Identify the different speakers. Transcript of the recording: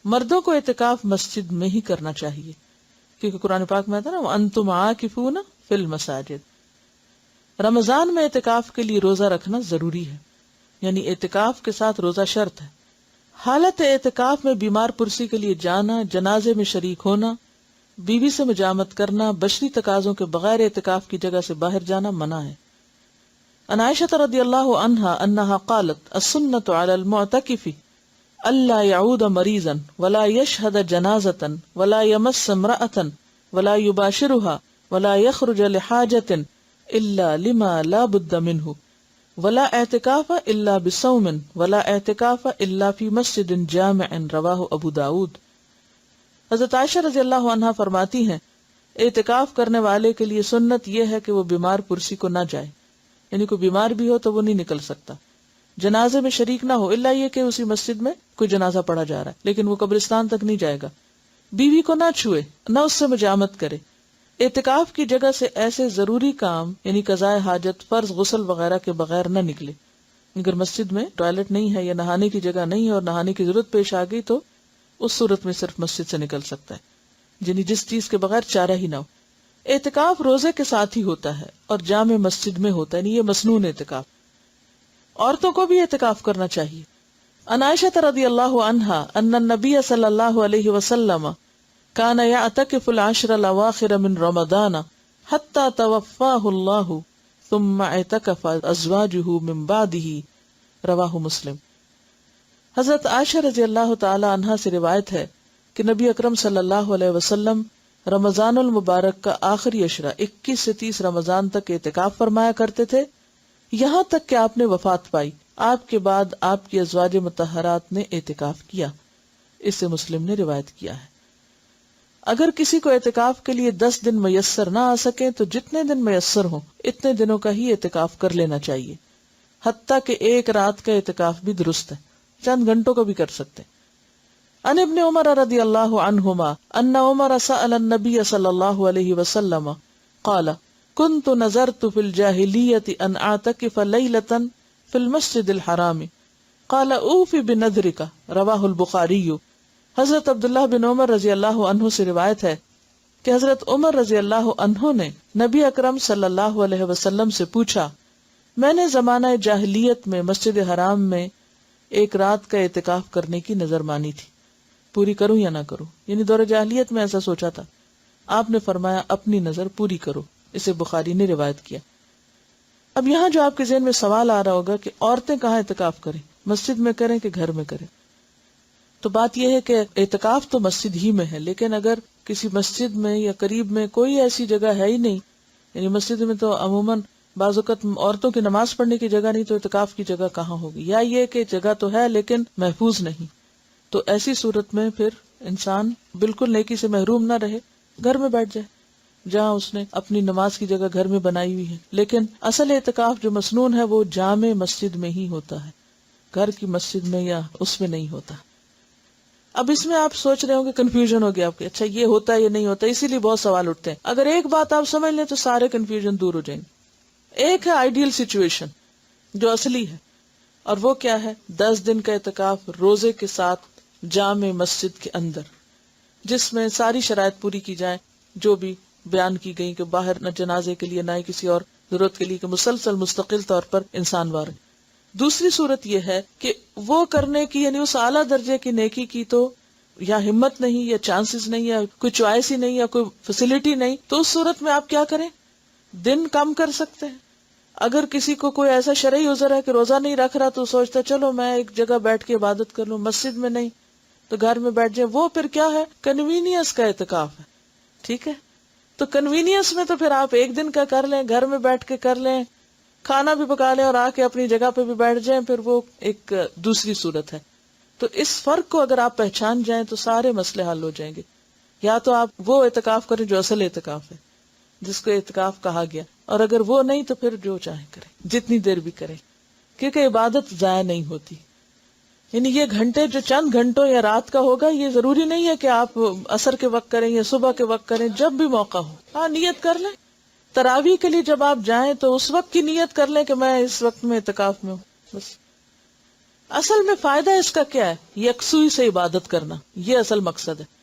Speaker 1: مردوں کو اعتکاف مسجد میں ہی کرنا چاہیے، کیونکہ قرآن پاک میں آتا ہے نا وَأَنْتُمْ عَاكِفُونَ فِي الْمَسَاجِدِ۔ رمضان میں اعتکاف کے لیے روزہ رکھنا ضروری ہے، یعنی اعتکاف کے ساتھ روزہ شرط ہے۔ حالت اعتکاف میں بیمار پرسی کے لیے جانا، جنازے میں شریک ہونا، بیوی سے مجامت کرنا، بشری تقاضوں کے بغیر اعتکاف کی جگہ سے باہر جانا منع ہے۔ عن عائشہ رضی اللہ عنہا انہا قالت السنۃ علی المعتکف الا یعود مریضا ولا یشہد جنازۃ ولا یمس امرأۃ ولا یباشرها ولا یخرج لحاجۃ الا لما لا بد منہ ولا اعتکاف الا بصوم ولا اعتکاف الا فی مسجد جامع رواہ ابو داود۔ حضرت عائشہ رضی اللہ عنہا فرماتی ہیں اعتکاف کرنے والے کے لیے سنت یہ ہے کہ وہ بیمار پرسی کو نہ جائے، یعنی کوئی بیمار بھی ہو تو وہ نہیں نکل سکتا، جنازے میں شریک نہ ہو الا یہ کہ اسی مسجد میں کوئی جنازہ پڑھا جا رہا ہے لیکن وہ قبرستان تک نہیں جائے گا، بیوی کو نہ چھوئے، نہ اس سے مجامت کرے، اعتکاف کی جگہ سے ایسے ضروری کام یعنی قضاء حاجت، فرض، غسل وغیرہ کے بغیر نہ نکلے۔ اگر مسجد میں ٹوائلٹ نہیں ہے یا نہانے کی جگہ نہیں ہے اور نہانے کی ضرورت پیش آ گئی تو اس صورت میں صرف مسجد سے نکل سکتا ہے، یعنی جس چیز کے بغیر چارہ ہی نہ ہو۔ اعتکاف روزے کے ساتھ ہی ہوتا ہے اور جامع مسجد میں ہوتا ہے، یعنی یہ مسنون اعتکاف۔ عورتوں کو بھی اعتکاف کرنا چاہیے۔ عن عائشہ رضی اللہ عنہا ان النبی صلی اللہ علیہ وسلم کان یعتکف العشر الاواخر من رمضان حتی توفاہ اللہ ثم اعتکف ازواجہ من بعدہ رواہ مسلم۔ حضرت عائشہ رضی اللہ تعالی عنہا سے روایت ہے کہ نبی اکرم صلی اللہ علیہ وسلم رمضان المبارک کا آخری عشرہ 21 سے 30 رمضان تک اعتکاف فرمایا کرتے تھے، یہاں تک کہ آپ نے وفات پائی۔ آپ کے بعد آپ کی ازواج مطہرات نے اعتکاف کیا۔ اس سے مسلم نے روایت کیا ہے۔ اگر کسی کو اعتکاف کے لیے 10 دن میسر نہ آ سکے تو جتنے دن میسر ہوں اتنے دنوں کا ہی اعتکاف کر لینا چاہیے، حتیٰ کہ ایک رات کا اعتکاف بھی درست ہے، چند گھنٹوں کا بھی کر سکتے۔ عن ابن عمر رضی اللہ عنہما ان عمر سأل النبی صلی اللہ علیہ وسلم قال كنت نذرت في الجاهلية ان اعتكف ليلة في المسجد الحرام قال اوف بنذرك رواہ البخاری۔ حضرت عبداللہ بن عمر رضی اللہ عنہ سے روایت ہے کہ حضرت عمر رضی اللہ عنہ نے نبی اکرم صلی اللہ علیہ وسلم سے پوچھا، میں نے زمانہ جاہلیت میں مسجد حرام میں ایک رات کا اعتکاف کرنے کی نظر مانی تھی، پوری کروں یا نہ کروں، یعنی دور جاہلیت میں ایسا سوچا تھا۔ آپ نے فرمایا اپنی نظر پوری کرو، اسے بخاری نے روایت کیا۔ اب یہاں جو آپ کے ذہن میں سوال آ رہا ہوگا کہ عورتیں کہاں اعتکاف کریں، مسجد میں کریں کہ گھر میں کریں؟ تو بات یہ ہے کہ اعتکاف تو مسجد ہی میں ہے، لیکن اگر کسی مسجد میں یا قریب میں کوئی ایسی جگہ ہے ہی نہیں، یعنی مسجد میں تو عموماً بعض اوقات عورتوں کی نماز پڑھنے کی جگہ نہیں، تو اعتکاف کی جگہ کہاں ہوگی؟ یا یہ کہ جگہ تو ہے لیکن محفوظ نہیں، تو ایسی صورت میں پھر انسان بالکل نیکی سے محروم نہ رہے، گھر میں بیٹھ جائے جہاں اس نے اپنی نماز کی جگہ گھر میں بنائی ہوئی ہے۔ لیکن اصل اعتکاف جو مسنون ہے وہ جامع مسجد میں ہی ہوتا ہے، گھر کی مسجد میں یا اس میں نہیں ہوتا۔ اب اس میں آپ سوچ رہے ہوں گے، کنفیوژن ہو گیا آپ کے، اچھا یہ ہوتا ہے یہ نہیں ہوتا، اسی لیے بہت سوال اٹھتے ہیں۔ اگر ایک بات آپ سمجھ لیں تو سارے کنفیوژن دور ہو جائیں گے۔ ایک ہے آئیڈیل سچویشن جو اصلی ہے، اور وہ کیا ہے؟ 10 دن کا اعتکاف روزے کے ساتھ جامع مسجد کے اندر، جس میں ساری شرائط پوری کی جائیں جو بھی بیان کی گئی، کہ باہر نہ جنازے کے لیے نہ ہی کسی اور ضرورت کے لیے، کہ مسلسل مستقل طور پر انسان وار۔ دوسری صورت یہ ہے کہ وہ کرنے کی یعنی اس اعلیٰ درجے کی نیکی کی تو یا ہمت نہیں یا چانسز نہیں یا کوئی چوائس ہی نہیں یا کوئی فیسلٹی نہیں، تو اس صورت میں آپ کیا کریں؟ دن کم کر سکتے ہیں۔ اگر کسی کو کوئی ایسا شرعی عذر ہے کہ روزہ نہیں رکھ رہا تو سوچتا چلو میں ایک جگہ بیٹھ کے عبادت کر لوں، مسجد میں نہیں تو گھر میں بیٹھ جائے، وہ پھر کیا ہے؟ کنوینئنس کا اعتکاف ہے۔ ٹھیک ہے، تو کنوینئنس میں تو پھر آپ ایک دن کا کر لیں، گھر میں بیٹھ کے کر لیں، کھانا بھی پکا لیں اور آ کے اپنی جگہ پہ بھی بیٹھ جائیں، پھر وہ ایک دوسری صورت ہے۔ تو اس فرق کو اگر آپ پہچان جائیں تو سارے مسئلے حل ہو جائیں گے۔ یا تو آپ وہ اعتکاف کریں جو اصل اعتکاف ہے، جس کو اعتکاف کہا گیا، اور اگر وہ نہیں تو پھر جو چاہیں کریں، جتنی دیر بھی کریں، کیونکہ عبادت ضائع نہیں ہوتی۔ یعنی یہ گھنٹے جو چند گھنٹوں یا رات کا ہوگا، یہ ضروری نہیں ہے کہ آپ عصر کے وقت کریں یا صبح کے وقت کریں، جب بھی موقع ہو۔ ہاں، نیت کر لیں۔ تراویح کے لیے جب آپ جائیں تو اس وقت کی نیت کر لیں کہ میں اس وقت میں اعتکاف میں ہوں، بس۔ اصل میں فائدہ اس کا کیا ہے؟ یکسوئی سے عبادت کرنا، یہ اصل مقصد ہے.